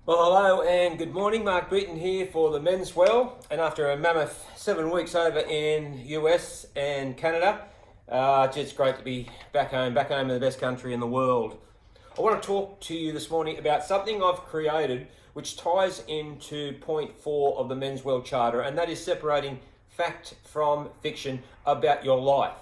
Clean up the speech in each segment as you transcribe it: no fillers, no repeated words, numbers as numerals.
Well, hello and good morning. Mark Beaton here for the Men's Well. And after a mammoth 7 weeks over in US and Canada, it's great to be back home in the best country in the world. I want to talk to you this morning about something I've created which ties into point 4 of the Men's Well Charter, and that is separating fact from fiction about your life.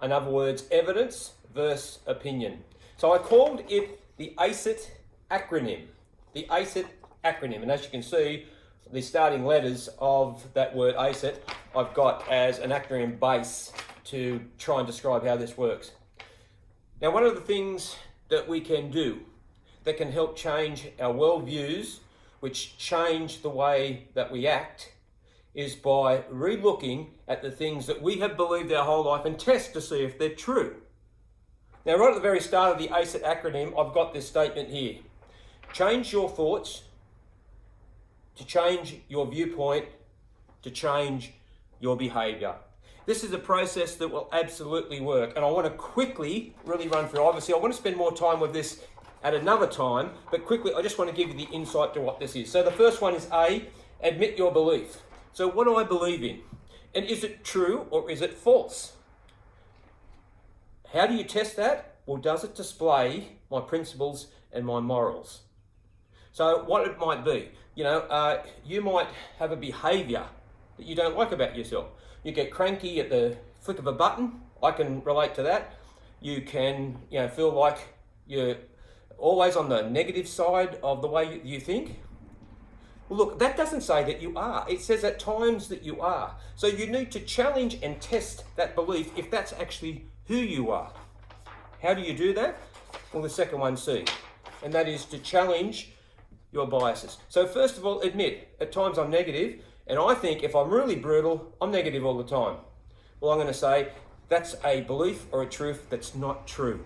In other words, evidence versus opinion. So I called it the ACEIT Acronym. The ACEIT Acronym, and as you can see, the starting letters of that word ACEIT I've got as an acronym base to try and describe how this works. Now, one of the things that we can do that can help change our worldviews, which change the way that we act, is by re-looking at the things that we have believed our whole life and test to see if they're true. Now, right at the very start of the ACEIT acronym, I've got this statement here. Change your thoughts to change your viewpoint, to change your behaviour. This is a process that will absolutely work, and I want to quickly really run through. Obviously, I want to spend more time with this at another time, but quickly, I just want to give you the insight to what this is. So the first one is A, admit your belief. So what do I believe in? And is it true or is it false? How do you test that? Well, does it display my principles and my morals? So what it might be, you might have a behaviour that you don't like about yourself. You get cranky at the flick of a button. I can relate to that. You can, feel like you're always on the negative side of the way you think. Well, look, that doesn't say that you are. It says at times that you are. So you need to challenge and test that belief if that's actually who you are. How do you do that? Well, the second one, C, and that is to challenge your biases. So first of all, admit, at times I'm negative, and I think if I'm really brutal, I'm negative all the time. Well, I'm going to say that's a belief or a truth that's not true.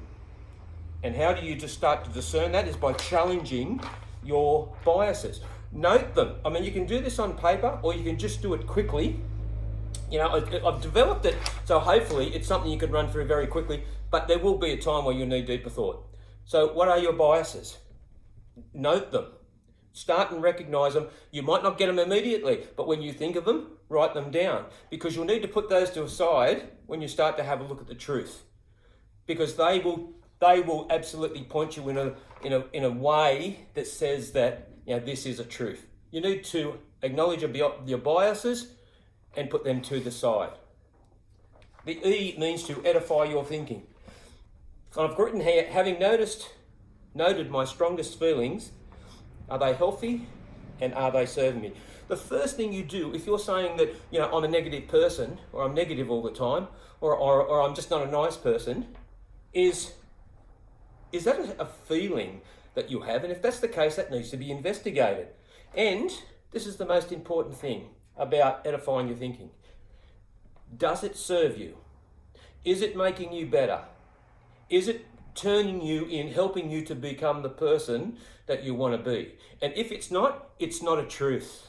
And how do you just start to discern that? Is by challenging your biases. Note them. I mean, you can do this on paper, or you can just do it quickly. I've developed it, so hopefully it's something you can run through very quickly, but there will be a time where you'll need deeper thought. So what are your biases? Note them. Start and recognise them. You might not get them immediately, but when you think of them, write them down, because you'll need to put those to a side when you start to have a look at the truth, because they will absolutely point you in a way that says that this is a truth. You need to acknowledge your biases and put them to the side. The E means to edify your thinking. I've written here, having noted my strongest feelings, are they healthy and are they serving me? The first thing you do, if you're saying that, I'm a negative person, or I'm negative all the time, or I'm just not a nice person, is that a feeling that you have? And if that's the case, that needs to be investigated. And this is the most important thing about edifying your thinking. Does it serve you? Is it making you better? Is it turning you in, helping you to become the person that you want to be? And if it's not a truth.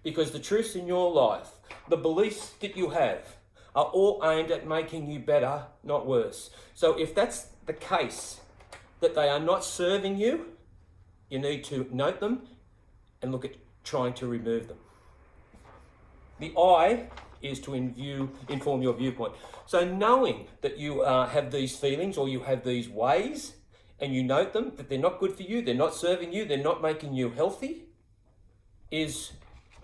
Because the truths in your life, the beliefs that you have, are all aimed at making you better, not worse. So if that's the case, that they are not serving you, you need to note them and look at trying to remove them. The I is to inform your viewpoint. So knowing that you have these feelings or you have these ways, and you note them, that they're not good for you, they're not serving you, they're not making you healthy, is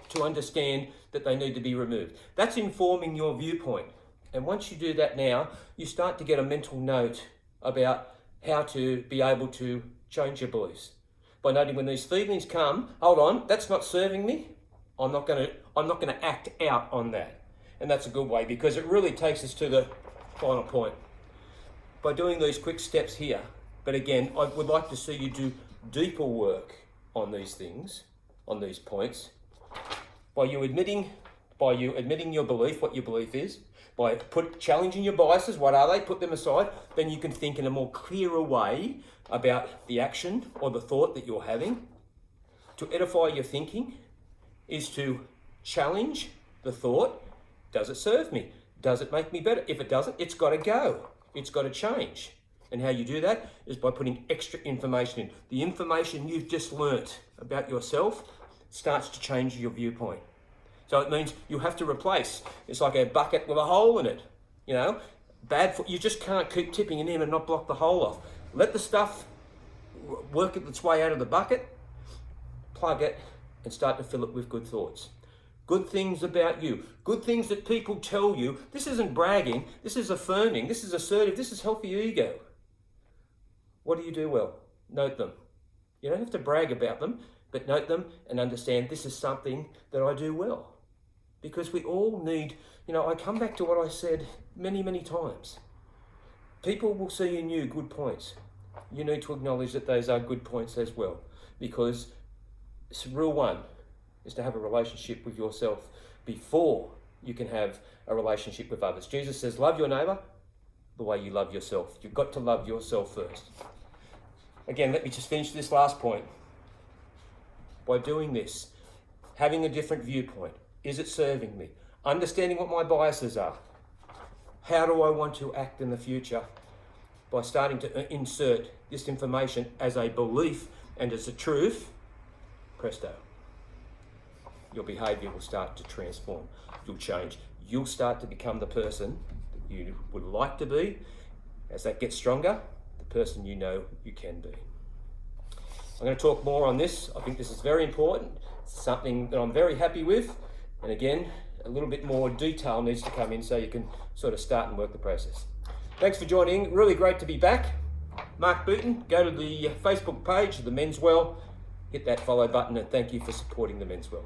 to understand that they need to be removed. That's informing your viewpoint. And once you do that now, you start to get a mental note about how to be able to change your beliefs. By noting when these feelings come, hold on, that's not serving me. I'm not going to act out on that. And that's a good way, because it really takes us to the final point. By doing these quick steps here, but again, I would like to see you do deeper work on these things, on these points, by you admitting your belief, what your belief is, by challenging your biases, what are they, put them aside, then you can think in a more clearer way about the action or the thought that you're having. To edify your thinking is to challenge the thought. Does it serve me? Does it make me better? If it doesn't, it's got to go. It's got to change. And how you do that is by putting extra information in. The information you've just learnt about yourself starts to change your viewpoint. So it means you have to replace. It's like a bucket with a hole in it. You know, you just can't keep tipping it in and not block the hole off. Let the stuff work its way out of the bucket, plug it, and start to fill it with good thoughts. Good things about you. Good things that people tell you. This isn't bragging. This is affirming. This is assertive. This is healthy ego. What do you do well? Note them. You don't have to brag about them, but note them and understand this is something that I do well. Because we all need, I come back to what I said many, many times. People will see in you good points. You need to acknowledge that those are good points as well. Because rule one is to have a relationship with yourself before you can have a relationship with others. Jesus says, love your neighbour the way you love yourself. You've got to love yourself first. Again, let me just finish this last point. By doing this, having a different viewpoint, is it serving me? Understanding what my biases are. How do I want to act in the future? By starting to insert this information as a belief and as a truth, presto. Your behaviour will start to transform. You'll change. You'll start to become the person that you would like to be. As that gets stronger, the person you know you can be. I'm going to talk more on this. I think this is very important. It's something that I'm very happy with. And again, a little bit more detail needs to come in so you can sort of start and work the process. Thanks for joining. Really great to be back. Mark Booton. Go to the Facebook page of the Men's Well. Hit that follow button and thank you for supporting the Men's Well.